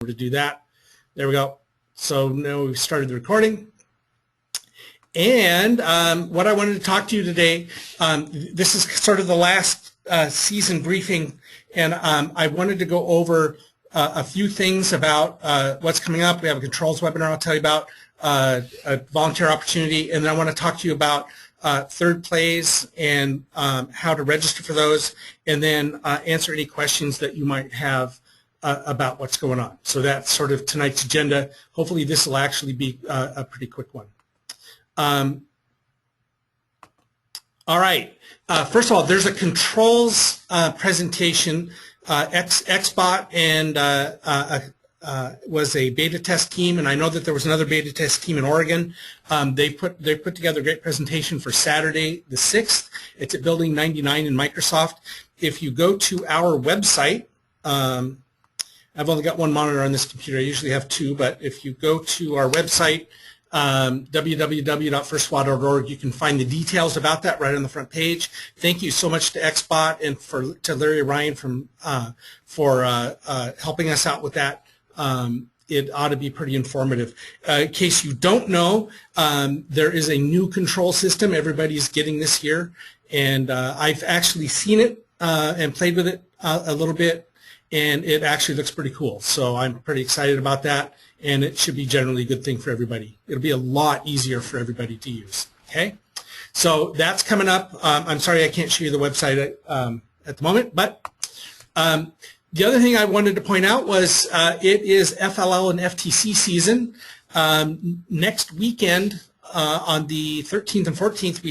to do that. There we go. So now we've started the recording. And what I wanted to talk to you today, this is sort of the last season briefing, and I wanted to go over a few things about what's coming up. We have a controls webinar I'll tell you about, a volunteer opportunity, and then I want to talk to you about third plays and how to register for those, and then answer any questions that you might have about what's going on. So that's sort of tonight's agenda. Hopefully this will actually be a pretty quick one. All right. First of all, there's a controls presentation. XBot and was a beta test team, and I know that there was another beta test team in Oregon. They put together a great presentation for Saturday the 6th. It's at Building 99 in Microsoft. If you go to our website, I've only got one monitor on this computer. I usually have two, but if you go to our website, www.firstswa.org, you can find the details about that right on the front page. Thank you so much to XBot and to Larry Ryan for helping us out with that. It ought to be pretty informative. In case you don't know, there is a new control system everybody's getting this year, and I've actually seen it and played with it a little bit, and it actually looks pretty cool. So I'm pretty excited about that, and it should be generally a good thing for everybody. It'll be a lot easier for everybody to use, okay? So that's coming up. I'm sorry I can't show you the website at the moment, but the other thing I wanted to point out was it is FLL and FTC season. Next weekend on the 13th and 14th,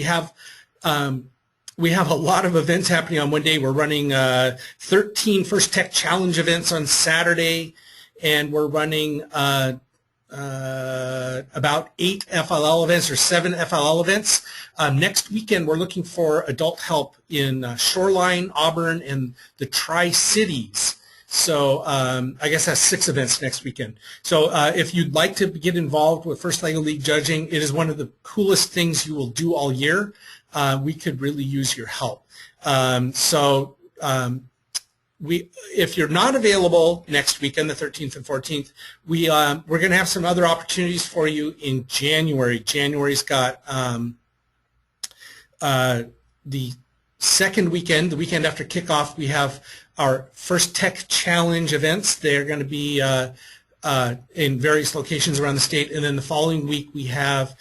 we have a lot of events happening on one day. We're running 13 First Tech Challenge events on Saturday, and we're running about 8 FLL events or 7 FLL events. Next weekend, we're looking for adult help in Shoreline, Auburn, and the Tri-Cities. So I guess that's 6 events next weekend. So if you'd like to get involved with First LEGO League judging, it is one of the coolest things you will do all year. We could really use your help. If you're not available next weekend, the 13th and 14th, we're going to have some other opportunities for you in January. January's got the second weekend, the weekend after kickoff, we have our First Tech Challenge events. They're going to be in various locations around the state, and then the following week we have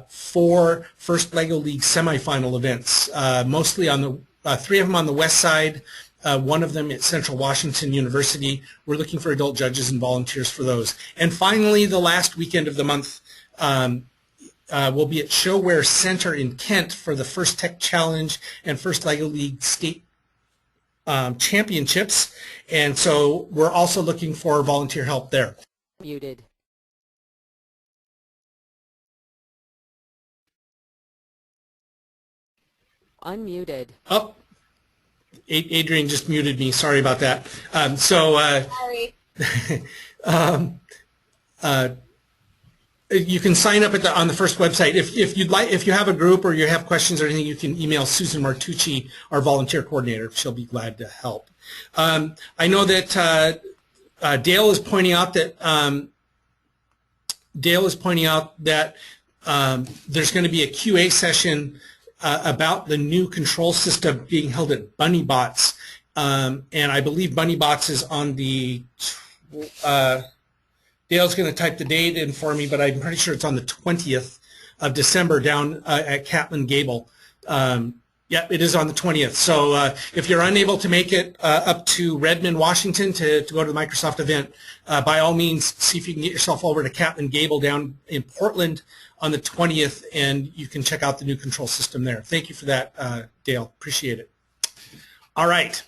4 First LEGO League semifinal events, mostly on the 3 of them on the west side, 1 of them at Central Washington University. We're looking for adult judges and volunteers for those. And finally, the last weekend of the month, we'll be at Showware Center in Kent for the First Tech Challenge and First LEGO League State Championships. And so we're also looking for volunteer help there. Muted. Unmuted. Oh, Adrian just muted me. Sorry about that. Sorry. You can sign up on the first website. If you'd like, if you have a group or you have questions or anything, you can email Susan Martucci, our volunteer coordinator. She'll be glad to help. I know that Dale is pointing out that there's going to be a QA session about the new control system being held at BunnyBots, and I believe BunnyBots is on the. Dale's going to type the date in for me, but I'm pretty sure it's on the 20th of December down at Catlin Gable. Yeah, it is on the 20th. So if you're unable to make it up to Redmond, Washington to go to the Microsoft event, by all means, see if you can get yourself over to Catlin Gable down in Portland on the 20th, and you can check out the new control system there. Thank you for that, Dale. Appreciate it. All right.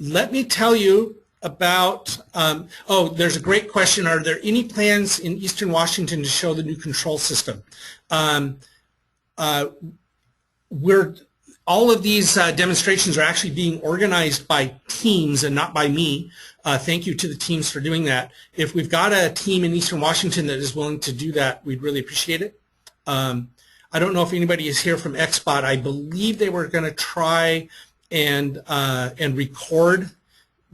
Let me tell you about, there's a great question. Are there any plans in Eastern Washington to show the new control system? All of these demonstrations are actually being organized by teams and not by me. Thank you to the teams for doing that. If we've got a team in Eastern Washington that is willing to do that, we'd really appreciate it. I don't know if anybody is here from XBot. I believe they were going to try and record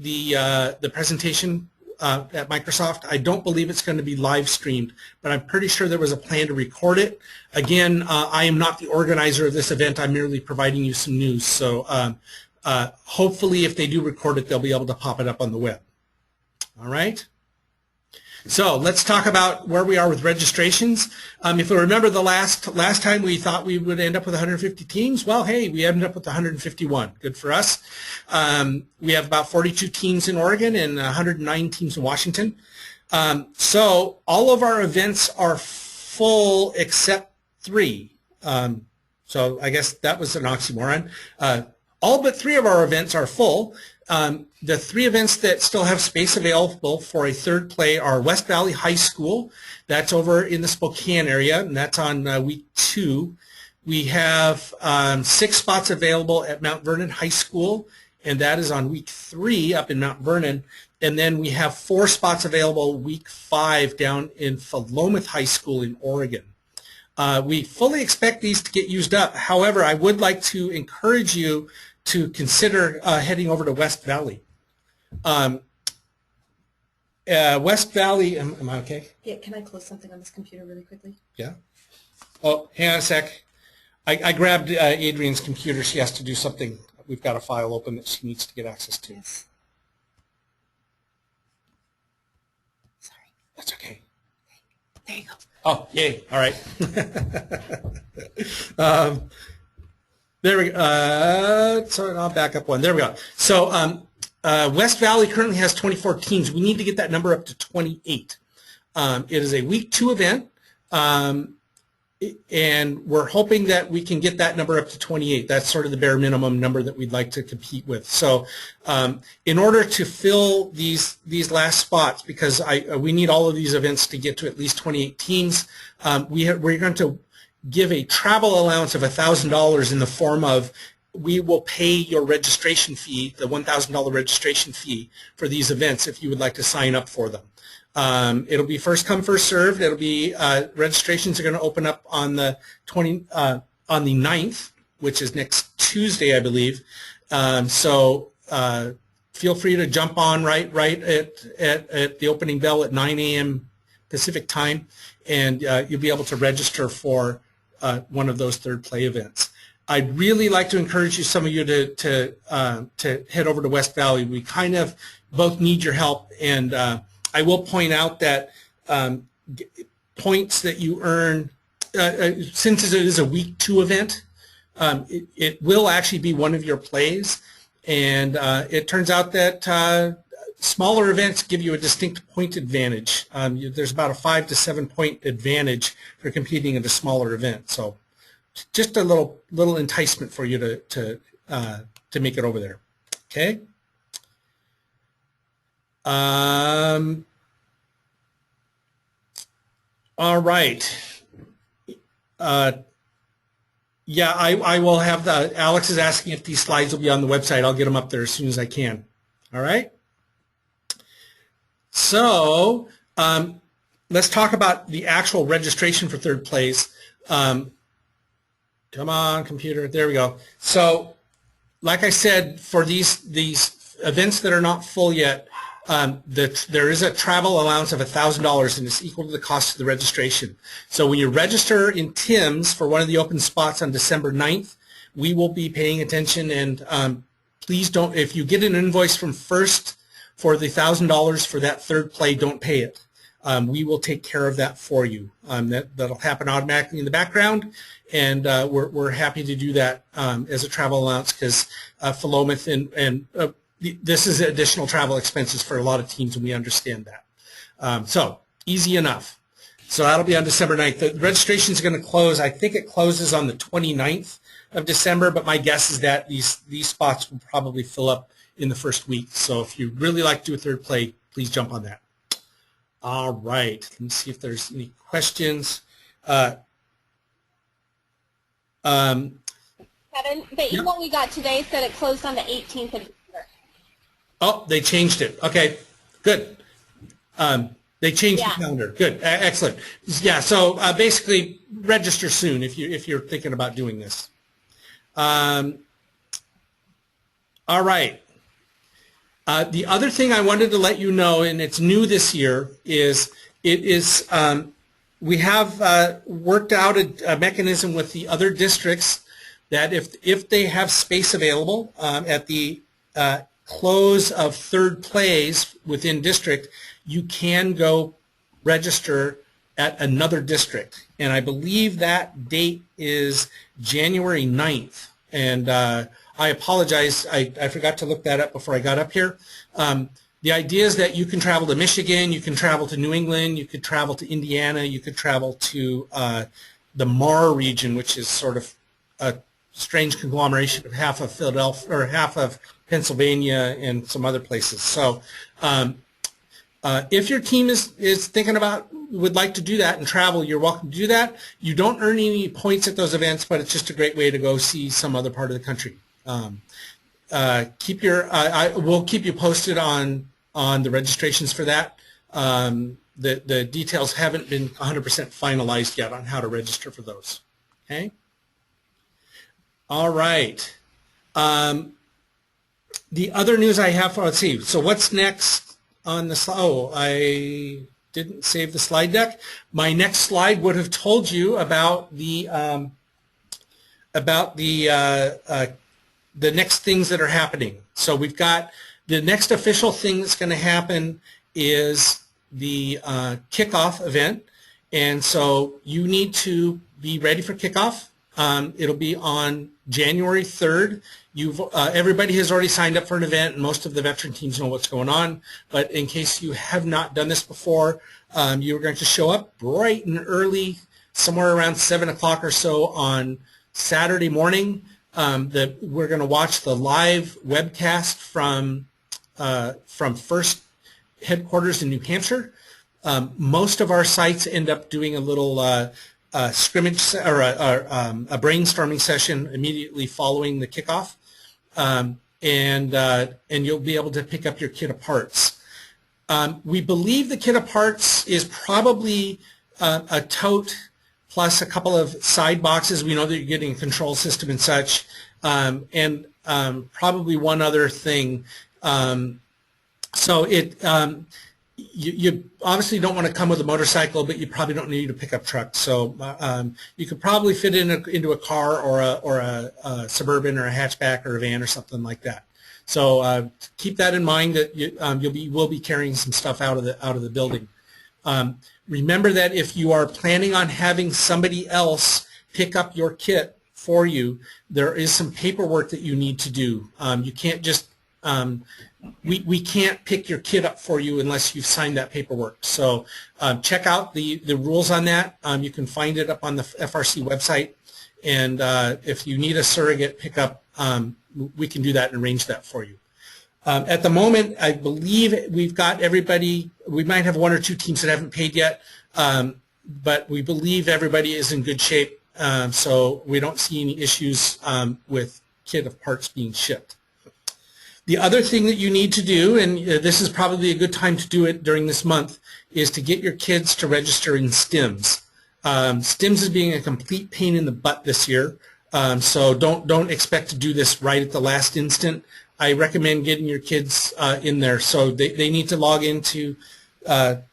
the presentation at Microsoft. I don't believe it's going to be live streamed, but I'm pretty sure there was a plan to record it. Again, I am not the organizer of this event. I'm merely providing you some news. So hopefully if they do record it, they'll be able to pop it up on the web. All right. So let's talk about where we are with registrations. If you remember the last time we thought we would end up with 150 teams, well, hey, we ended up with 151. Good for us. We have about 42 teams in Oregon and 109 teams in Washington. So all of our events are full except 3. So I guess that was an oxymoron. All but 3 of our events are full. The 3 events that still have space available for a third play are West Valley High School. That's over in the Spokane area, and that's on week 2. We have 6 spots available at Mount Vernon High School, and that is on week 3 up in Mount Vernon. And then we have 4 spots available week 5 down in Philomath High School in Oregon. We fully expect these to get used up. However, I would like to encourage you to consider heading over to West Valley. West Valley, am I okay? Yeah, can I close something on this computer really quickly? Yeah. Oh, hang on a sec. I grabbed Adrian's computer. She has to do something. We've got a file open that she needs to get access to. Yes. Sorry. That's okay. There you go. Oh, yay. All right. There we go. Sorry, I'll back up one. There we go. So West Valley currently has 24 teams. We need to get that number up to 28. It is a week 2 event, and we're hoping that we can get that number up to 28. That's sort of the bare minimum number that we'd like to compete with. So in order to fill these last spots, because we need all of these events to get to at least 28 teams, we're going to give a travel allowance of $1,000 in the form of we will pay your registration fee, the $1,000 registration fee for these events if you would like to sign up for them. It'll be first come, first served. It'll be registrations are going to open up on the 9th, which is next Tuesday, I believe. So feel free to jump on right at the opening bell at 9 a.m. Pacific time, and you'll be able to register for one of those third play events. I'd really like to encourage you, some of you, to head over to West Valley. We kind of both need your help, and I will point out that points that you earn, since it is a week 2 event, it will actually be one of your plays, and it turns out that smaller events give you a distinct point advantage. There's about a 5 to 7 point advantage for competing in a smaller event. So just a little enticement for you to make it over there. Okay. All right. Yeah, I will have Alex is asking if these slides will be on the website. I'll get them up there as soon as I can. All right. So let's talk about the actual registration for third plays. Come on, computer. There we go. So like I said, for these events that are not full yet, there is a travel allowance of $1,000, and it's equal to the cost of the registration. So when you register in Tim's for one of the open spots on December 9th, we will be paying attention, and please don't, if you get an invoice from First for the $1,000 for that third play, don't pay it. We will take care of that for you. That'll happen automatically in the background, and we're happy to do that as a travel allowance, because Philomath and this is additional travel expenses for a lot of teams, and we understand that. So easy enough. So that'll be on December 9th. The registration is going to close. I think it closes on the 29th of December, but my guess is that these spots will probably fill up in the first week. So if you really like to do a third play, please jump on that. All right. Let me see if there's any questions. Kevin, the email we got today said it closed on the 18th of December. Oh, they changed it. Okay, good. They changed the calendar. Good, excellent. Yeah. So basically, register soon if you're thinking about doing this. All right. The other thing I wanted to let you know, and it's new this year, is we have worked out a mechanism with the other districts that if they have space available at the close of third plays within district, you can go register at another district. And I believe that date is January 9th. And I apologize, I forgot to look that up before I got up here. The idea is that you can travel to Michigan, you can travel to New England, you could travel to Indiana, you could travel to the MAR region, which is sort of a strange conglomeration of half of Philadelphia or half of Pennsylvania and some other places. So if your team is thinking about, would like to do that and travel, you're welcome to do that. You don't earn any points at those events, but it's just a great way to go see some other part of the country. We'll keep you posted on the registrations for that. The details haven't been 100% finalized yet on how to register for those. Okay. All right. The other news I have, let's see. So what's next on the slide? Oh, I didn't save the slide deck. My next slide would have told you about the next things that are happening. So we've got the next official thing that's going to happen is the kickoff event, and so you need to be ready for kickoff. It'll be on January 3rd. Everybody has already signed up for an event, and most of the veteran teams know what's going on. But in case you have not done this before, you're going to show up bright and early, somewhere around 7 o'clock or so on Saturday morning. We're going to watch the live webcast from First headquarters in New Hampshire. Most of our sites end up doing a little scrimmage or a brainstorming session immediately following the kickoff, and you'll be able to pick up your kit of parts. We believe the kit of parts is probably a tote plus a couple of side boxes. We know that you're getting a control system and such, and probably one other thing. You obviously don't want to come with a motorcycle, but you probably don't need a pickup truck. So you could probably fit into a car or a Suburban or a hatchback or a van or something like that. So keep that in mind that you will be carrying some stuff out of the building. Remember that if you are planning on having somebody else pick up your kit for you, there is some paperwork that you need to do. You can't just we can't pick your kit up for you unless you've signed that paperwork. So check out the rules on that. You can find it up on the FRC website. And if you need a surrogate pickup, we can do that and arrange that for you. At the moment, I believe we've got everybody. We might have one or two teams that haven't paid yet, but we believe everybody is in good shape. So we don't see any issues with kit of parts being shipped. The other thing that you need to do, and this is probably a good time to do it during this month, is to get your kids to register in STIMS. STIMS is being a complete pain in the butt this year, so don't expect to do this right at the last instant. I recommend getting your kids in there. So they need to log into, go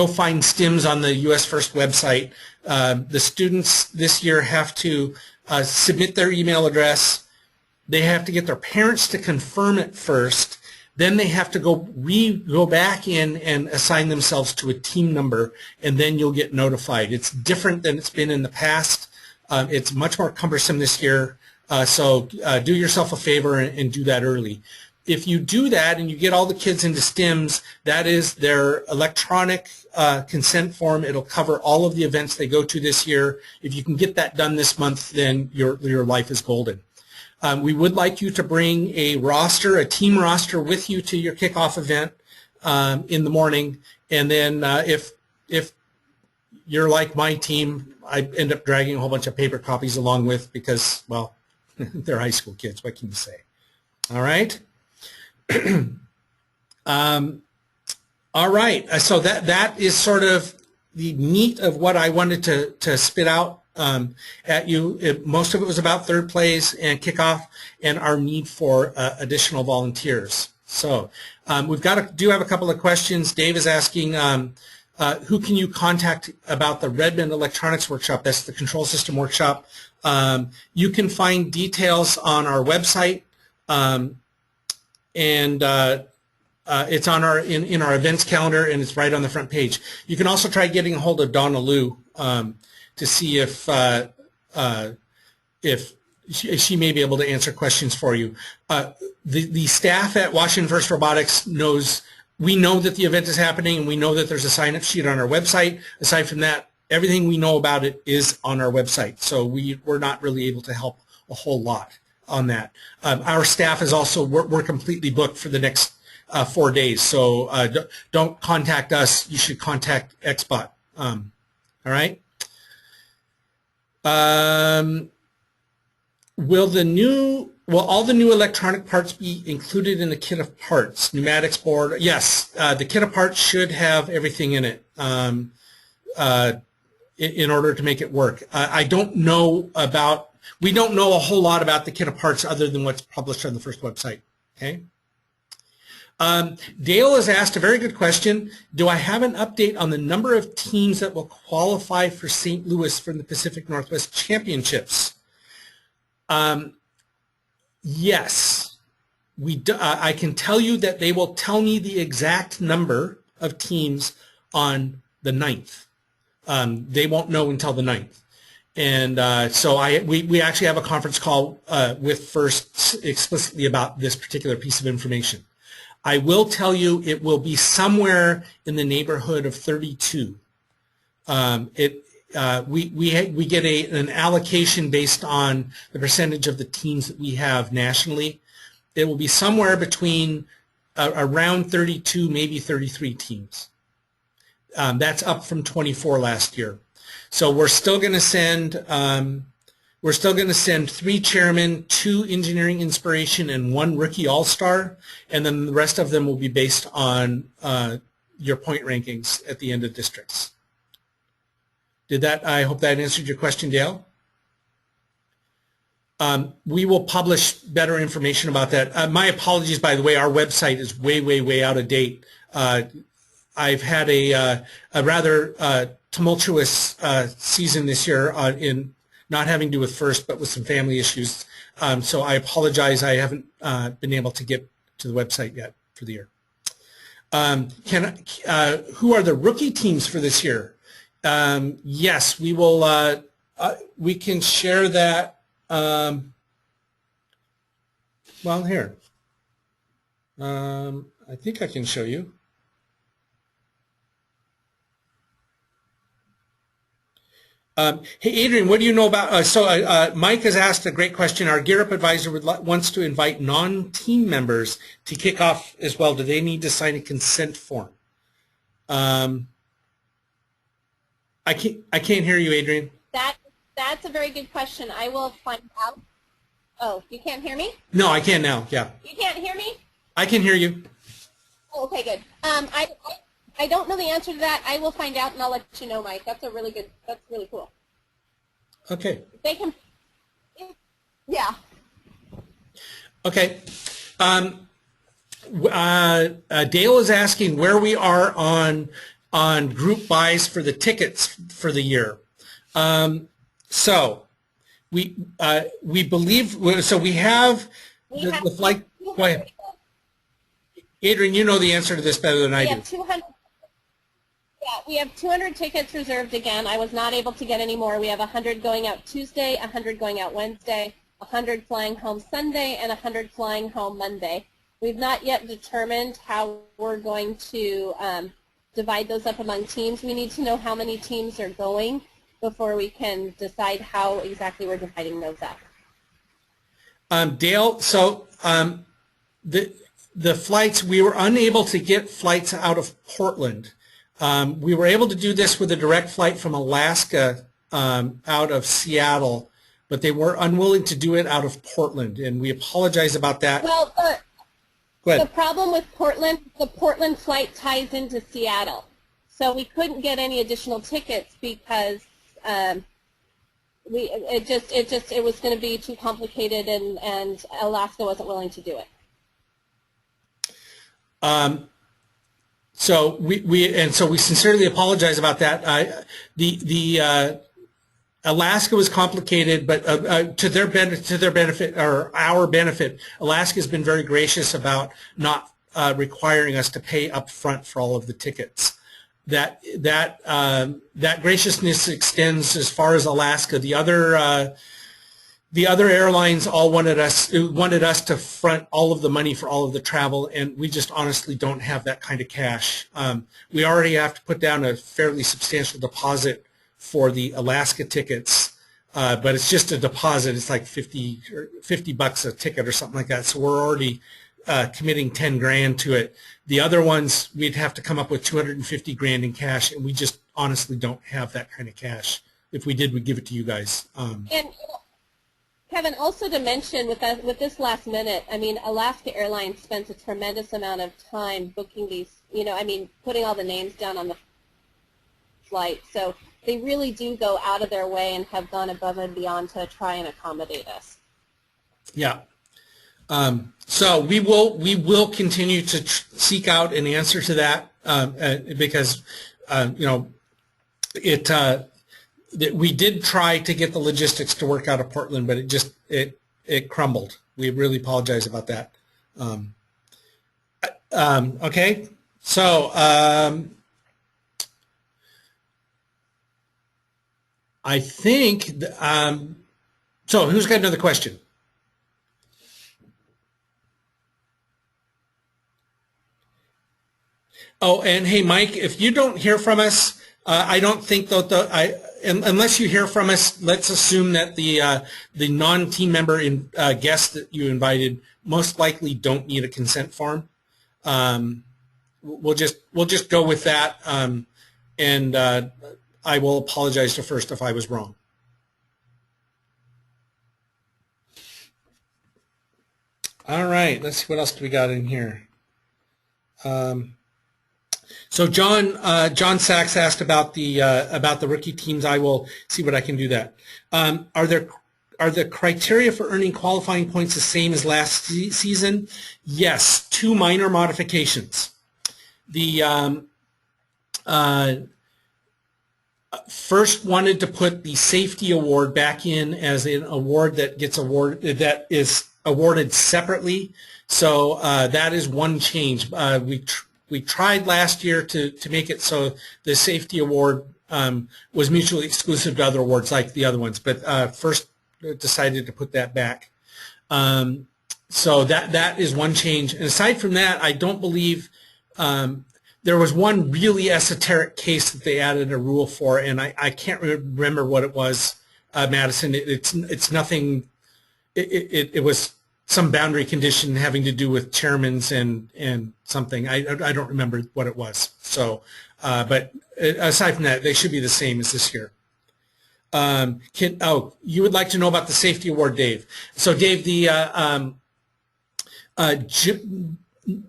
find STIMS on the US First website. The students this year have to submit their email address. They have to get their parents to confirm it first. Then they have to go back in and assign themselves to a team number, and then you'll get notified. It's different than it's been in the past. It's much more cumbersome this year, so do yourself a favor and do that early. If you do that and you get all the kids into STIMS, that is their electronic consent form. It'll cover all of the events they go to this year. If you can get that done this month, then your life is golden. We would like you to bring a team roster with you to your kickoff event in the morning. And then if you're like my team, I end up dragging a whole bunch of paper copies along with because, well, they're high school kids. What can you say? All right. All right. So that is sort of the meat of what I wanted to spit out at you. Most of it was about third plays and kickoff and our need for additional volunteers. So do have a couple of questions. Dave is asking, who can you contact about the Redmond Electronics Workshop? That's the control system workshop. You can find details on our website, and it's on in our events calendar, and it's right on the front page. You can also try getting a hold of Donna Liu to see if she may be able to answer questions for you. The staff at Washington First Robotics we know that the event is happening, and we know that there's a sign-up sheet on our website. Aside from that, everything we know about it is on our website, so we're not really able to help a whole lot on that. Our staff is also, we're completely booked for the next 4 days, so don't contact us. You should contact XBot. All right? Will all the new electronic parts be included in the kit of parts? Pneumatics, board? Yes, the kit of parts should have everything in it in order to make it work. We don't know a whole lot about the kit of parts other than what's published on the FIRST website. Okay. Dale has asked a very good question. Do I have an update on the number of teams that will qualify for St. Louis from the Pacific Northwest Championships? Yes. I can tell you that they will tell me the exact number of teams on the 9th. They won't know until the 9th. And so we actually have a conference call with FIRST explicitly about this particular piece of information. I will tell you it will be somewhere in the neighborhood of 32. We get an allocation based on the percentage of the teams that we have nationally. It will be somewhere between around 32, maybe 33 teams. That's up from 24 last year. So we're still going to send 3 chairmen, 2 engineering inspiration, and 1 rookie all-star, and then the rest of them will be based on your point rankings at the end of districts. I hope that answered your question, Dale. We will publish better information about that. My apologies, by the way, our website is way, way, way out of date. I've had a rather tumultuous season this year in not having to do with FIRST, but with some family issues. So I apologize. I haven't been able to get to the website yet for the year. Who are the rookie teams for this year? Yes, we will. We can share that. Well, here. I think I can show you. Hey, Adrian, what do you know about, Mike has asked a great question. Our Gear Up advisor wants to invite non-team members to kick off as well. Do they need to sign a consent form? I can't hear you, Adrian. That's a very good question. I will find out. Oh, you can't hear me? No, I can now, yeah. You can't hear me? I can hear you. Oh, okay, good. I don't know the answer to that. I will find out and I'll let you know, Mike. That's really cool. Okay. They can, yeah. Okay. Dale is asking where we are on group buys for the tickets for the year. So we believe, so we have the flight. Go ahead. Adrian, you know the answer to this better than I do. We have 200 tickets reserved again. I was not able to get any more. We have 100 going out Tuesday, 100 going out Wednesday, 100 flying home Sunday, and 100 flying home Monday. We've not yet determined how we're going to divide those up among teams. We need to know how many teams are going before we can decide how exactly we're dividing those up. Dale, so the flights, we were unable to get flights out of Portland. We were able to do this with a direct flight from Alaska out of Seattle, but they were unwilling to do it out of Portland, and we apologize about that. Well, Go ahead. The problem with Portland, the Portland flight ties into Seattle, so we couldn't get any additional tickets because it was going to be too complicated, and Alaska wasn't willing to do it. So we sincerely apologize about that. Alaska was complicated, but to their benefit or our benefit, Alaska has been very gracious about not requiring us to pay up front for all of the tickets. That graciousness extends as far as Alaska. The other airlines all wanted us to front all of the money for all of the travel, and we just honestly don't have that kind of cash. We already have to put down a fairly substantial deposit for the Alaska tickets, but it's just a deposit. It's like $50 a ticket or something like that. So we're already committing 10 grand to it. The other ones, we'd have to come up with 250 grand in cash, and we just honestly don't have that kind of cash. If we did, we'd give it to you guys. And Kevin, also to mention with this last minute, I mean, Alaska Airlines spends a tremendous amount of time booking these, putting all the names down on the flight. So they really do go out of their way and have gone above and beyond to try and accommodate us. Yeah. So we will continue to seek out an answer to that because we did try to get the logistics to work out of Portland, but it crumbled. We really apologize about that. Okay, so I think so. Who's got another question? Oh, and hey, Mike, if you don't hear from us, I don't think that unless you hear from us, let's assume that the non-team member guests that you invited most likely don't need a consent form. We'll just go with that, and I will apologize to first if I was wrong. All right, let's see what else do we got in here. So John Sachs asked about the rookie teams. I will see what I can do that. Are the criteria for earning qualifying points the same as last season? Yes, 2 minor modifications. The first wanted to put the safety award back in as an award that is awarded separately. So that is one change. We tried last year to make it so the safety award was mutually exclusive to other awards like the other ones, but first decided to put that back. So that is one change. And aside from that, I don't believe there was one really esoteric case that they added a rule for, and I can't remember what it was, Madison. It's nothing. It was some boundary condition having to do with chairmans and something. I don't remember what it was. So, but aside from that, they should be the same as this year. You would like to know about the safety award, Dave. So, Dave,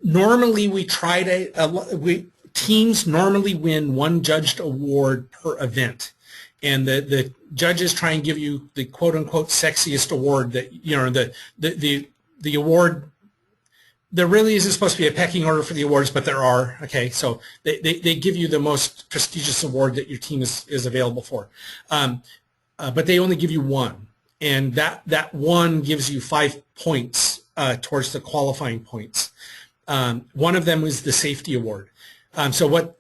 normally we try to teams normally win one judged award per event. And the judges try and give you the quote unquote sexiest award that the award. There really isn't supposed to be a pecking order for the awards, but there are. Okay, so they give you the most prestigious award that your team is available for, but they only give you one, and that one gives you 5 points towards the qualifying points. One of them was the safety award. So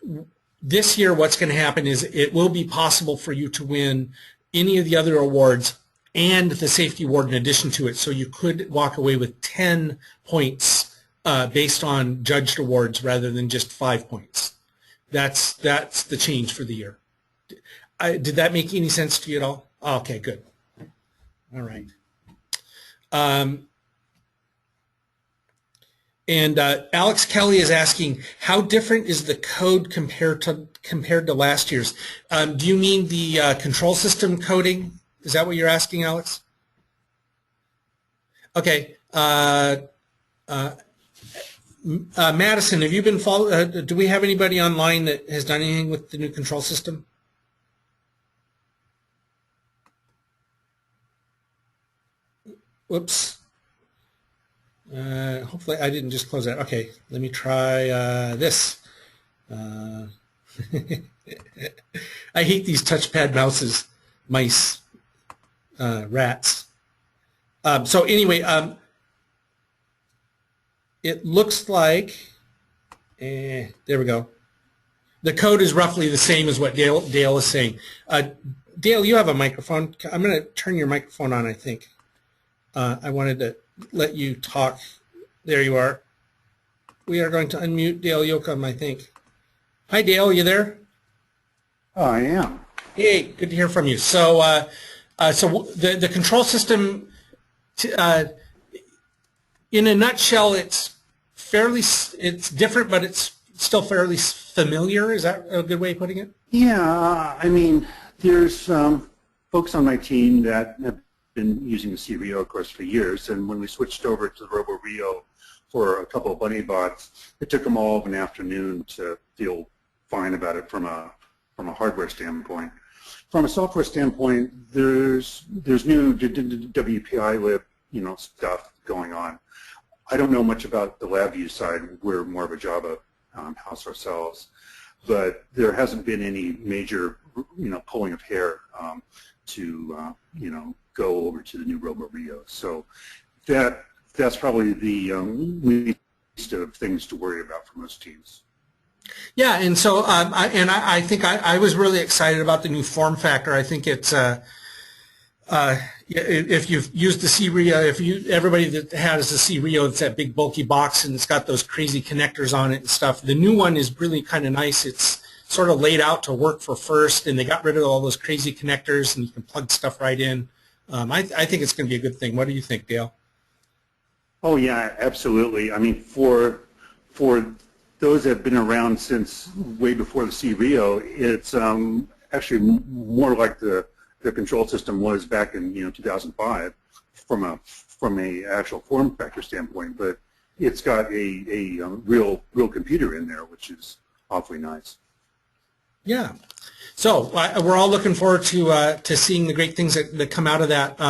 this year, what's going to happen is it will be possible for you to win any of the other awards and the safety award in addition to it. So you could walk away with 10 points based on judged awards rather than just 5 points. That's the change for the year. Did that make any sense to you at all? Okay, good. All right. And Alex Kelly is asking, how different is the code compared to last year's? Do you mean the control system coding? Is that what you're asking, Alex? Okay. Madison, have you been following? Do we have anybody online that has done anything with the new control system? Whoops. Hopefully I didn't just close that. Okay, let me try this. I hate these touchpad mice, rats. So anyway, it looks like, there we go. The code is roughly the same as what Dale is saying. Dale, you have a microphone. I'm going to turn your microphone on, I think. I wanted to let you talk. There you are. We are going to unmute Dale Yoakum, I think. Hi, Dale. Are you there? Oh, I am. Hey, good to hear from you. So, the control system, in a nutshell, it's different, but it's still fairly familiar. Is that a good way of putting it? Yeah, I mean, there's folks on my team that have been using the CREO, of course, for years, and when we switched over to the RoboRio for a couple of bunny bots, it took them all of an afternoon to feel fine about it from a hardware standpoint. From a software standpoint, there's new WPI lib, stuff going on. I don't know much about the LabVIEW side. We're more of a Java house ourselves, but there hasn't been any major, pulling of hair to, go over to the new RoboRio. So that's probably the least of things to worry about for most teams. Yeah, and so I think I was really excited about the new form factor. I think it's if you've used the CREO, everybody that has the CREO, it's that big bulky box and it's got those crazy connectors on it and stuff. The new one is really kind of nice. It's sort of laid out to work for FIRST, and they got rid of all those crazy connectors, and you can plug stuff right in. I think it's going to be a good thing. What do you think, Dale? Oh yeah, absolutely. I mean, for those that have been around since way before the CREO, it's actually more like the control system was back in 2005 from a actual form factor standpoint, but it's got a real computer in there, which is awfully nice. Yeah. So we're all looking forward to seeing the great things that come out of that.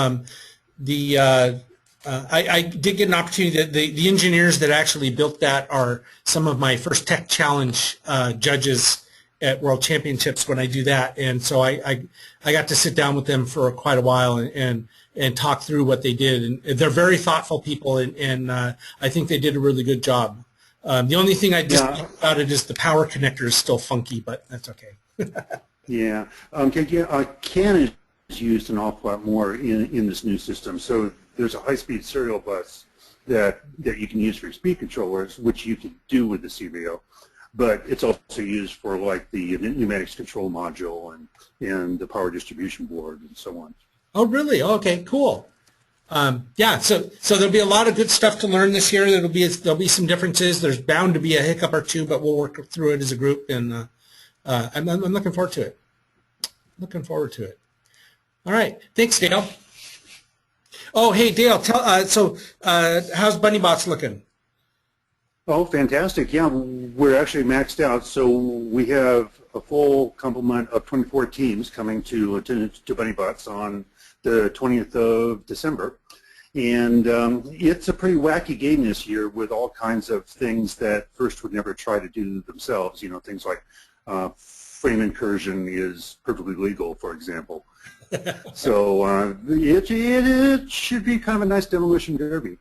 I did get an opportunity. The engineers that actually built that are some of my first Tech Challenge judges at World Championships when I do that, and so I got to sit down with them for quite a while and talk through what they did. And they're very thoughtful people, and I think they did a really good job. The only thing I dislike about it is the power connector is still funky, but that's okay. Yeah, CAN is used an awful lot more in this new system. So there's a high-speed serial bus that you can use for your speed controllers, which you can do with the CREO, but it's also used for like the pneumatics control module and the power distribution board and so on. Oh, really? Okay, cool. Yeah, so there'll be a lot of good stuff to learn this year. There'll be some differences. There's bound to be a hiccup or two, but we'll work through it as a group, and I'm looking forward to it. Looking forward to it. All right, thanks, Dale. Oh, hey, Dale. How's BunnyBots looking? Oh, fantastic! Yeah, we're actually maxed out, so we have a full complement of 24 teams coming to BunnyBots on the 20th of December. And it's a pretty wacky game this year with all kinds of things that FIRST would never try to do themselves. Things like frame incursion is perfectly legal, for example. So it should be kind of a nice demolition derby.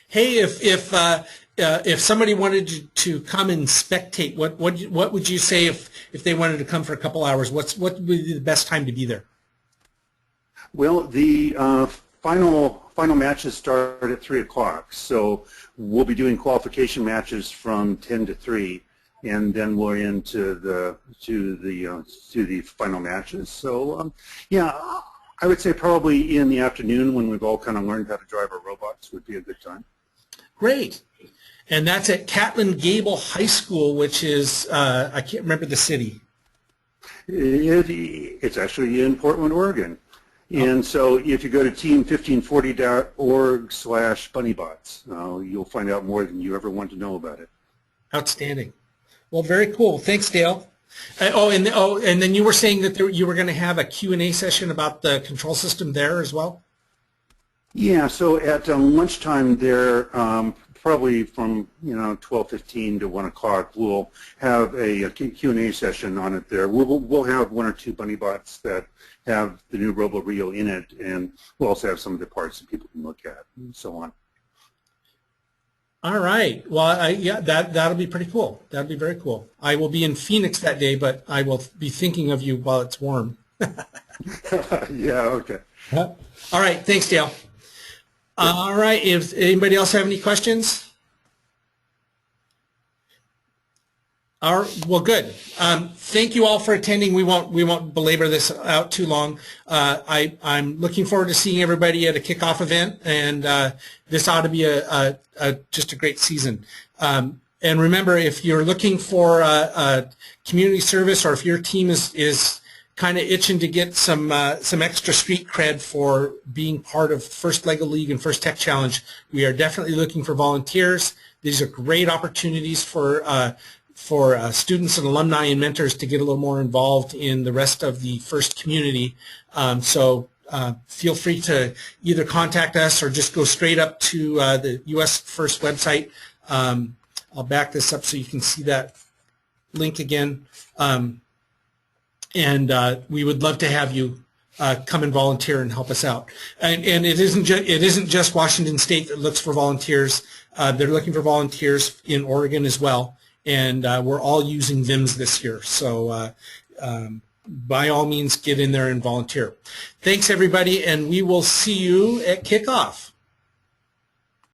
Hey, if somebody wanted to come and spectate, what would you say if they wanted to come for a couple hours? What would be the best time to be there? Well, the final matches start at 3 o'clock, so we'll be doing qualification matches from 10 to 3, and then we're into the final matches. So yeah, I would say probably in the afternoon when we've all kind of learned how to drive our robots would be a good time. Great. And that's at Catlin Gable High School, which is, I can't remember the city. It's actually in Portland, Oregon. And so if you go to team1540.org/bunnybots, you'll find out more than you ever want to know about it. Outstanding. Well, very cool. Thanks, Dale. And then you were saying that you were going to have a Q&A session about the control system there as well? Yeah, so at lunchtime there, probably from 12:15 to 1 o'clock, we'll have a Q&A session on it there. We'll have one or two bunny bots that have the new Robo Rio in it, and we'll also have some of the parts that people can look at and so on. All right. Well, yeah, that'll be pretty cool. That'll be very cool. I will be in Phoenix that day, but I will be thinking of you while it's warm. Yeah, okay. All right. Thanks, Dale. All right. If anybody else have any questions? All right, well, good. Thank you all for attending. We won't belabor this out too long. I'm looking forward to seeing everybody at a kickoff event, and this ought to be just a great season. And remember, if you're looking for a community service, or if your team is kind of itching to get some extra street cred for being part of First LEGO League and First Tech Challenge, we are definitely looking for volunteers. These are great opportunities for students and alumni and mentors to get a little more involved in the rest of the FIRST community. So feel free to either contact us or just go straight up to the US FIRST website. I'll back this up so you can see that link again. And we would love to have you come and volunteer and help us out. And it isn't just Washington State that looks for volunteers. They're looking for volunteers in Oregon as well. And we're all using VIMS this year. So by all means, get in there and volunteer. Thanks, everybody, and we will see you at kickoff.